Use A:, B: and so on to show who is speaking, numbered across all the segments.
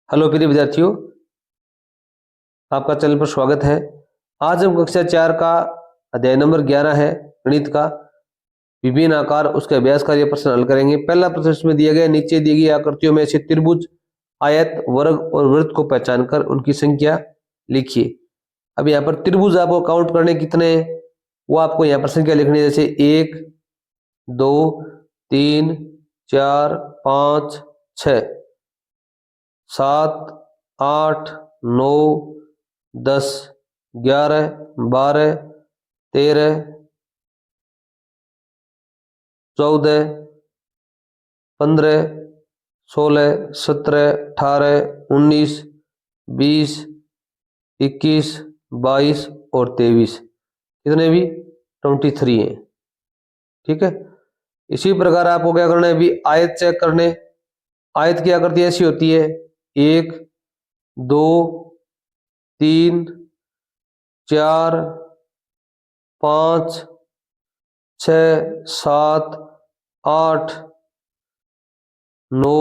A: Hello प्रिय विद्यार्थियों, आपका चैनल पर स्वागत है। आज हम कक्षा 4 का अध्याय नंबर 11 है गणित का विभिन्न आकार उसके अभ्यास का ये प्रश्न हल करेंगे। पहला प्रश्न इसमें दिया गया, नीचे दी गई आकृतियों में से त्रिभुज, आयत, वर्ग और वृत्त को पहचान कर उनकी संख्या लिखिए। अब यहाँ पर त्रिभुज आपको काउंट करने कितने हैं वो आपको यहाँ पर संख्या लिखनी है, जैसे 1 2 3 4 5 6 7 8 9 10 11 12 13 14 15 16 17 18 19 20 21 22 और 23, कितने भी 23 हैं। ठीक है, इसी प्रकार आपको क्या करना है, अभी आयत चेक करने। आयत की आकृति ऐसी होती है 1 2 3 4 5 6 7 8 9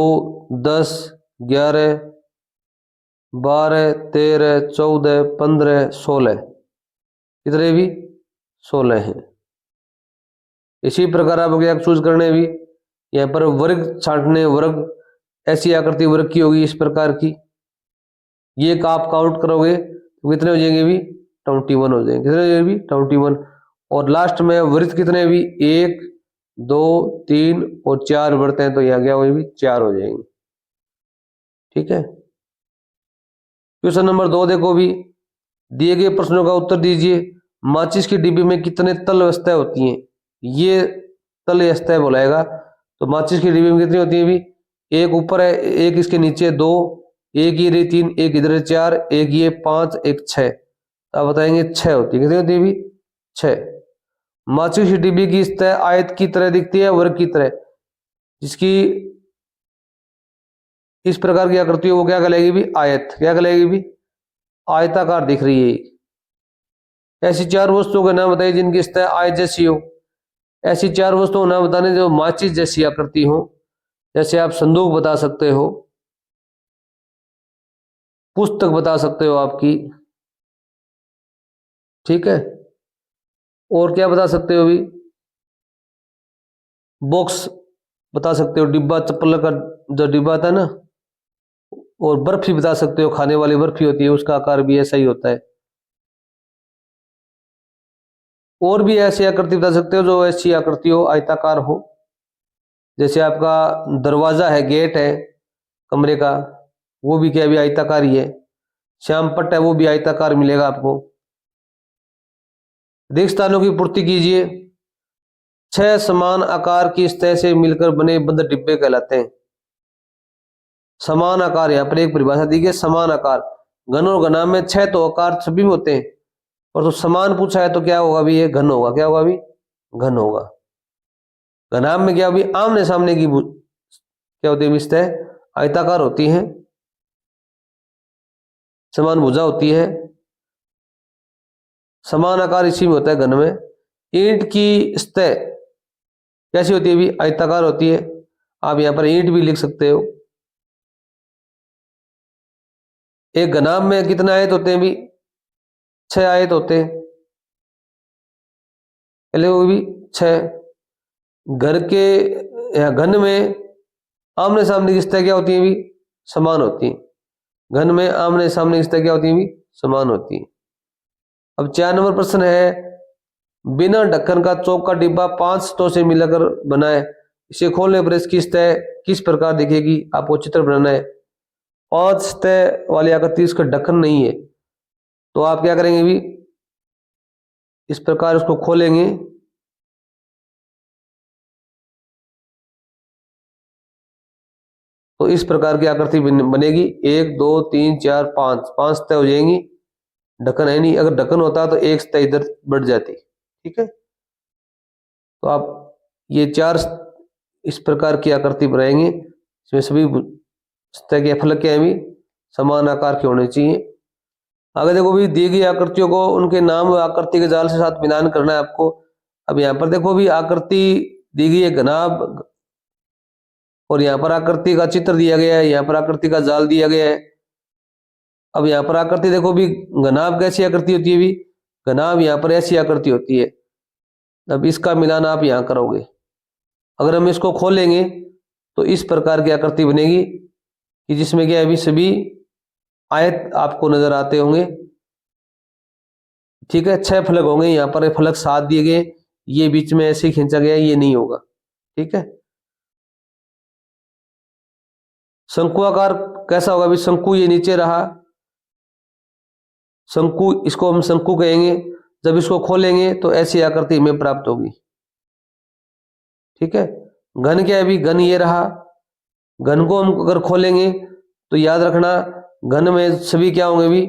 A: 10 11 12 13 14 15 16, कितने भी 16 हैं। इसी प्रकार आपको क्या चूज करने भी, यहाँ पर वर्ग छांटने। वर्ग ऐसी आकृति वर्ग की होगी इस प्रकार की, ये का आप काउंट करोगे तो कितने हो जाएंगे भी 21 हो जाएंगे। कितने हो जाएंगे भी 21। और लास्ट में वृत्त कितने भी 1 2 3 और 4 वृत्त हैं, तो यहाँ क्या होगी भी 4 हो जाएंगे। ठीक है, क्वेश्चन नंबर 2 देखो भी, दिए गए प्रश्नों का उत्तर दीजिए। माचिस की डिब्बी में कितने तल अवस्थाएं होती हैं, ये तल अवस्थाएं बोलाएगा। तो माचिस की डिब्बी में कितनी होती है भी, एक ऊपर है, एक इसके नीचे 2, एक ये रही 3, एक इधर 4, एक ये 5, एक 6, तो आप बताएंगे 6 होती है। कितनी होती है भी 6। माचिस की डिब्बी की सतह आयत की तरह दिखती है, वर्ग की तरह, जिसकी इस प्रकार की आकृति वो क्या कहलाएगी भी आयत। क्या कहलाएगी भी आयताकार दिख रही है। ऐसी 4 वस्तुओं के नाम बताइए जिनकी सतह आयत जैसी हो। ऐसी 4 वस्तुओं का नाम बताने जो माचिस जैसी आकृति हो, जैसे आप संदूक बता सकते हो, पुस्तक बता सकते हो आपकी। ठीक है, और क्या बता सकते हो भी, बॉक्स बता सकते हो, डिब्बा चप्पल का जो डिब्बा आता है ना, और बर्फी बता सकते हो, खाने वाली बर्फी होती है उसका आकार भी ऐसा ही होता है। और भी ऐसी आकृति बता सकते हो जो ऐसी आकृति हो, आयताकार हो, जैसे आपका दरवाजा है, गेट है कमरे का, वो भी क्या भी आयताकार ही है। श्यामपट्ट है, वो भी आयताकार मिलेगा आपको। रिक्त स्थानों की पूर्ति कीजिए। 6 समान आकार की सतह से मिलकर बने बंद डिब्बे कहलाते हैं। समान आकार, यहाँ पर एक परिभाषा दी गई, समान आकार। घन और घनाभ में 6 तो आकार सभी में होते हैं, और तो समान पूछा है तो क्या होगा भी, ये घन होगा। क्या होगा भी घन होगा। घनाभ में क्या भी आमने सामने की क्या होती है सतह आयताकार होती है, समान भुजा होती है। समान आकार इसी में होता है घन में। ईंट की सतह कैसी होती है भी आयताकार होती है। आप यहां पर ईंट भी लिख सकते हो। एक घनाभ में कितने आयत होते हैं भी 6 आयत होते हैं, पहले वो भी 6। घर के या घन में आमने सामने की सतह क्या होती है भी समान होती है। घन में आमने सामने की सतह क्या होती है भी समान होती है। अब 4 नंबर प्रश्न है, बिना ढक्कन का चौक का डिब्बा 5 सतहों से मिलाकर बना है, इसे खोलने पर इसकी सतह किस प्रकार दिखेगी, आपको चित्र बनाना है। 5 सतह वाली आकृति, इसका ढक्कन नहीं है, तो आप क्या करेंगे भी इस प्रकार उसको खोलेंगे, तो इस प्रकार की आकृति बनेगी। 1 2 3 4 5, 5 सतह हो जाएंगी। ढक्कन है नहीं, अगर ढक्कन होता तो एक सतह इधर बढ़ जाती। ठीक है, तो आप ये 4 इस प्रकार की आकृति बनाएंगे, इसमें सभी सतह के फलक क्या भी समान आकार के होने चाहिए। आगे देखो भी, दी गई आकृतियों को उनके नाम व आकृति के जाल से साथ मिलान करना है आपको। अब यहाँ पर देखो भी आकृति दी गई है घनाभ, और यहाँ पर आकृति का चित्र दिया गया है, यहाँ पर आकृति का जाल दिया गया है। अब यहाँ पर आकृति देखो भी, घनाभ कैसी आकृति होती है भी, घनाभ यहाँ पर ऐसी आकृति होती है। अब इसका मिलान आप यहाँ करोगे, अगर हम इसको खोलेंगे तो इस प्रकार की आकृति बनेगी कि जिसमें क्या अभी सभी आयत आपको नजर आते होंगे। ठीक है, 6 फलक होंगे, यहाँ पर फलक 7 दिए गए, ये बीच में ऐसे ही खींचा गया, ये नहीं होगा। ठीक है, शंकु आकार कैसा होगा भी, शंकु ये नीचे रहा, शंकु, इसको हम शंकु कहेंगे। जब इसको खोलेंगे तो ऐसी आकृति हमें प्राप्त होगी। ठीक है, घन क्या है भी, घन ये रहा, घन को हम अगर खोलेंगे तो याद रखना घन में सभी क्या होंगे भी,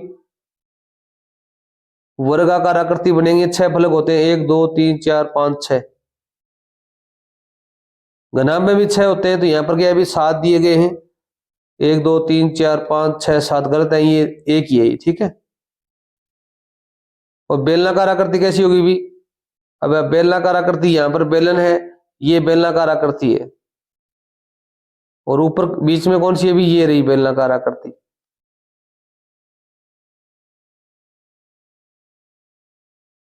A: वर्गाकार आकृति बनेंगे। 6 फलक होते हैं, 1 2 3 4 5 6। घनाभ में भी 6 होते हैं, तो यहाँ पर क्या है भी 7 दिए गए हैं, 1 2 3 4 5 6 7 गलत है, ये एक ही है। ठीक है, और बेलनाकार आकृति कैसी होगी भी, अब बेलनाकार आकृति, यहाँ पर बेलन है, ये बेलनाकार आकृति है, और ऊपर बीच में कौन सी है भी, ये रही बेलनाकार आकृति।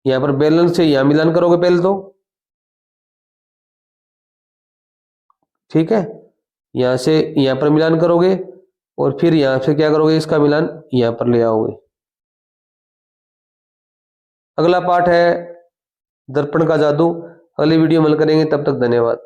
A: यहाँ पर बेलन से यहाँ मिलान करोगे पहले तो। ठीक है, यहाँ से यहाँ पर मिलान करोगे, और फिर यहाँ से क्या करोगे, इसका मिलान यहाँ पर ले आओगे। अगला पाठ है दर्पण का जादू। अगली वीडियो में मिल करेंगे, तब तक धन्यवाद।